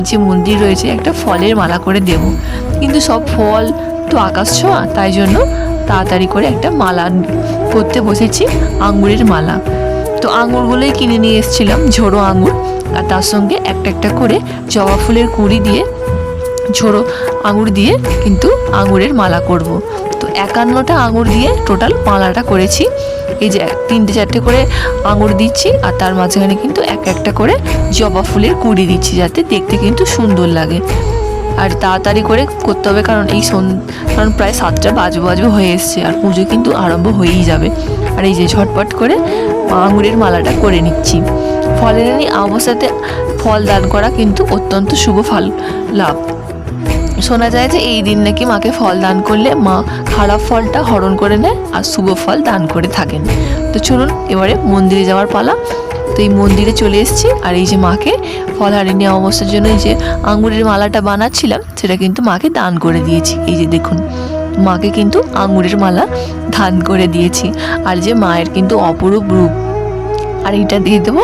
যে মন্দির রয়েছে একটা ফলের মালা করে দেব, কিন্তু সব ফল তো আকাশ ছোঁয়া, তাই জন্য তাড়াতাড়ি করে একটা মালা করতে বসেছি, আঙুরের মালা। তো আঙুরগুলোই কিনে নিয়ে এসেছিলাম, ঝোড়ো আঙুর, আর তার সঙ্গে একটা একটা করে জবা ফুলের কুঁড়ি দিয়ে, ঝোড়ো আঙুর দিয়ে কিন্তু আঙুরের মালা করব। তো 51টা আঙুর দিয়ে টোটাল মালাটা করেছি। এই যে 3-4টে করে আঙুর দিচ্ছি, আর তার মাঝখানে কিন্তু এক একটা করে জবা ফুলের কুঁড়ি দিচ্ছি, যাতে দেখতে কিন্তু সুন্দর লাগে। আর তাড়াতাড়ি করে করতে হবে, কারণ কারণ প্রায় 7টা বাজবে হয়ে এসছে, আর পুজো কিন্তু আরম্ভ হয়েই যাবে। আর এই যে ঝটপট করে আঙুরের মালাটা করে নিচ্ছি। ফলের অবস্থাতে ফল দান করা কিন্তু অত্যন্ত শুভ ফল লাভ। শোনা যায় যে এই দিন নাকি মাকে ফল দান করলে মা খারাপ ফলটা হরণ করে নেয় আর শুভ ফল দান করে থাকেন। তো চলুন এবারে মন্দিরে যাওয়ার পালা। তো এই মন্দিরে চলে এসেছি, আর এই যে মাকে ফলহারিণী অবস্থার জন্য এই যে আঙুরের মালাটা বানাচ্ছিলাম, সেটা কিন্তু মাকে দান করে দিয়েছি। এই যে দেখুন, মাকে কিন্তু আঙুরের মালা দান করে দিয়েছি। আর যে মায়ের কিন্তু অপরূপ রূপ। আর এইটা দিয়ে দেবো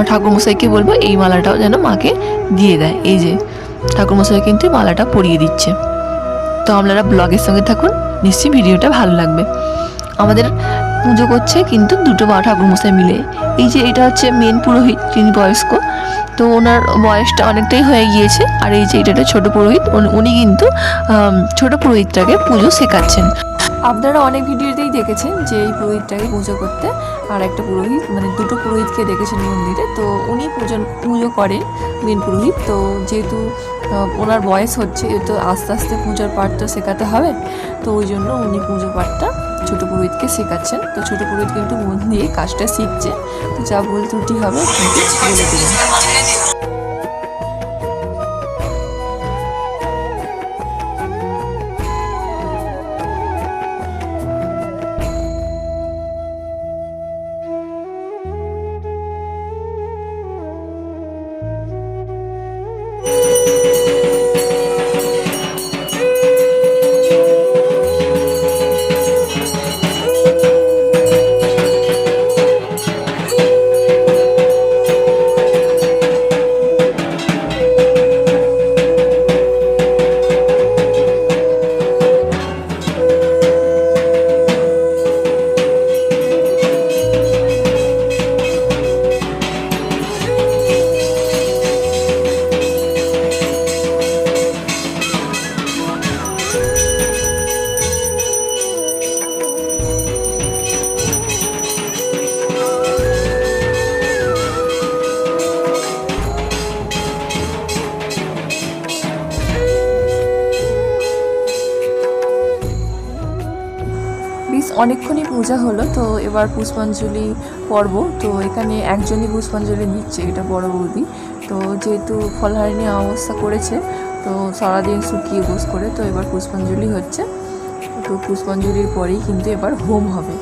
ঠাকুরমশাইকে, বলবো এই মালাটাও যেন মাকে দিয়ে দেয়। এই যে ঠাকুরমশাই কিন্তু মালাটা পরিয়ে দিচ্ছে। তো আপনারা ব্লগের সঙ্গে থাকুন, নিশ্চয়ই ভিডিওটা ভালো লাগবে। আমাদের পুজো করছে কিন্তু দুটো ঠাকুরমশাই মিলে। এই যে এটা হচ্ছে মেন পুরোহিত, যিনি বয়স্ক, তো ওনার বয়সটা অনেকটাই হয়ে গিয়েছে। আর এই যে এটা ছোটো পুরোহিত, উনি কিন্তু ছোটো পুরোহিতটাকে পুজো শেখাচ্ছেন। আপনারা অনেক ভিডিওতেই দেখেছেন যে এই পুরোহিতটাকে পুজো করতে, আর একটা পুরোহিত মানে দুটো পুরোহিতকে দেখেছেন মন্দিরে। তো উনি পুজো করেন, মেন পুরোহিত। তো যেহেতু ওনার বয়স হচ্ছে, তো আস্তে আস্তে পুজোর পাঠ তো শেখাতে হবে, তো ওই জন্য উনি পুজো পাঠটা ছোটো পুরোহিতকে শেখাচ্ছেন। তো ছোটো পুরোহিত কিন্তু মন দিয়ে কাজটা শিখছে, তো যা ভুল ত্রুটি হবে কিন্তু বলে দেবেন। অনেকক্ষণই পূজা হলো, তো এবার পুষ্পাঞ্জলি পর্ব। তো এখানে একজনই পুষ্পাঞ্জলি দিচ্ছে, এটা বড় বৌদি। তো যেহেতু ফলহারিণী অমাবস্যা করেছে, তো সারাদিন শুকিয়ে গোস করে, তো এবার পুষ্পাঞ্জলি হচ্ছে। তো পুষ্পাঞ্জলির পরেই কিন্তু এবার হোম হবে।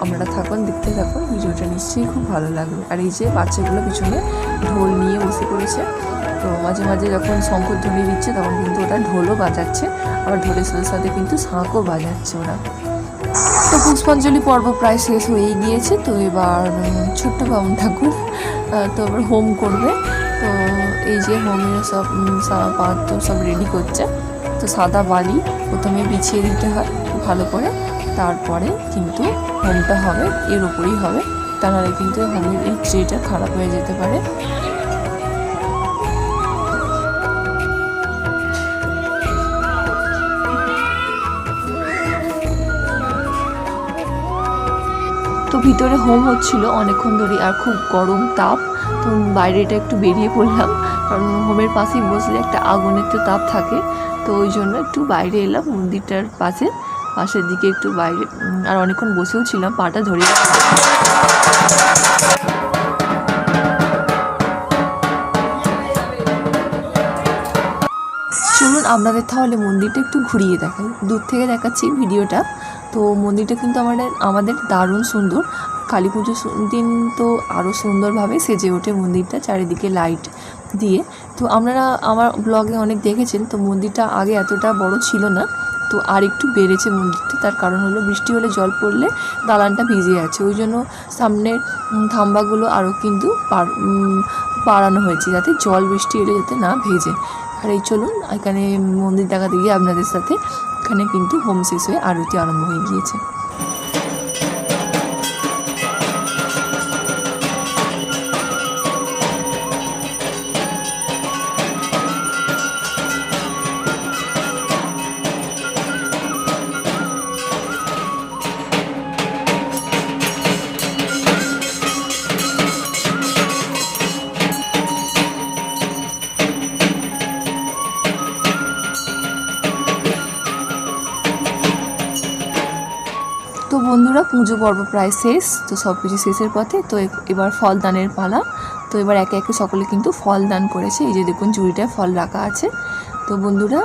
আপনারা থাকুন, দেখতে থাকুন, ভিডিওটা নিশ্চয়ই খুব ভালো লাগবে। আর এই যে বাচ্চাগুলো পিছনে ঢোল নিয়ে বসে পড়েছে, তো মাঝে মাঝে যখন শঙ্খধ্বনি দিচ্ছে তখন কিন্তু ওটা ঢোলও বাজাচ্ছে, আবার ঢোলের সাথে সাথে কিন্তু শাঁখও বাজাচ্ছে ওরা। তো পুষ্পাঞ্জলি পর্ব প্রায় শেষ হয়েই গিয়েছে। তো এবার ছোট্ট বামুন ঠাকুর তো এবার হোম করবে। তো এই যে হোমের সব পাত্র সব রেডি করছে। তো সাদা বালি প্রথমে বিছিয়ে দিতে হয় ভালো করে, তারপরে কিন্তু হোমটা হবে, এর ওপরেই হবে, তা নাহলে কিন্তু হোমের এই ট্রেটা খারাপ হয়ে যেতে পারে। তো ভিতরে হোম হচ্ছিল অনেকক্ষণ ধরে, আর খুব গরম তাপ। তো বাইরেটা একটু বেরিয়ে পড়লাম, কারণ হোমের পাশেই বসলে একটা আগুনের তো তাপ থাকে, তো ওই জন্য একটু বাইরে এলাম মন্দিরটার পাশের দিকে একটু বাইরে। আর অনেকক্ষণ বসেও ছিলাম, পাটা ধরে। চলুন আপনাদের তাহলে মন্দিরটা একটু ঘুরিয়ে দেখাই, দূর থেকে দেখাচ্ছি ভিডিওটা। তো মন্দিরটা কিন্তু আমাদের দারুণ সুন্দর। কালী পুজোর দিন তো আরও সুন্দরভাবে সেজে ওঠে মন্দিরটা, চারিদিকে লাইট দিয়ে। তো আপনারা আমার ব্লগে অনেক দেখেছেন। তো মন্দিরটা আগে এতটা বড় ছিল না, তো আর একটু বেড়েছে মন্দিরটা। তার কারণ হলো বৃষ্টি হলে জল পড়লে দালানটা ভিজে যাচ্ছে, ওই জন্য সামনের থাম্বাগুলো আরও কিন্তু বাড়ানো হয়েছে যাতে জল বৃষ্টি এলে যাতে না ভেজে। আর এই চলুন এখানে মন্দির দেখাতে গিয়ে আপনাদের সাথে এখানে কিন্তু হোম শেষ হয়ে আরতি আরম্ভ হয়ে গিয়েছে। তো বন্ধুরা পুজো পর্ব প্রায় শেষ, তো সব কিছু শেষের পথে। তো এবার ফল দানের পালা। তো এবার একে একে সকলে কিন্তু ফল দান করেছে। এই যে দেখুন ঝুড়িটায় ফল রাখা আছে। তো বন্ধুরা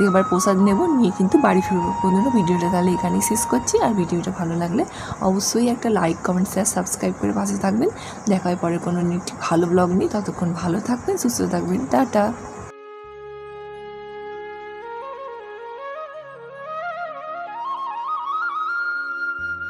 এবার প্রসাদ নেব, নিয়ে কিন্তু বাড়ি ফিরবো। বন্ধুরা ভিডিওটা তাহলে এখানেই শেষ করছি। আর ভিডিওটা ভালো লাগলে অবশ্যই একটা লাইক, কমেন্ট, শেয়ার, সাবস্ক্রাইব করে পাশে থাকবেন। দেখা হয় পরে কোনো ভালো ব্লগ নিয়ে। ততক্ষণ ভালো থাকবেন, সুস্থ থাকবেন, টাটা।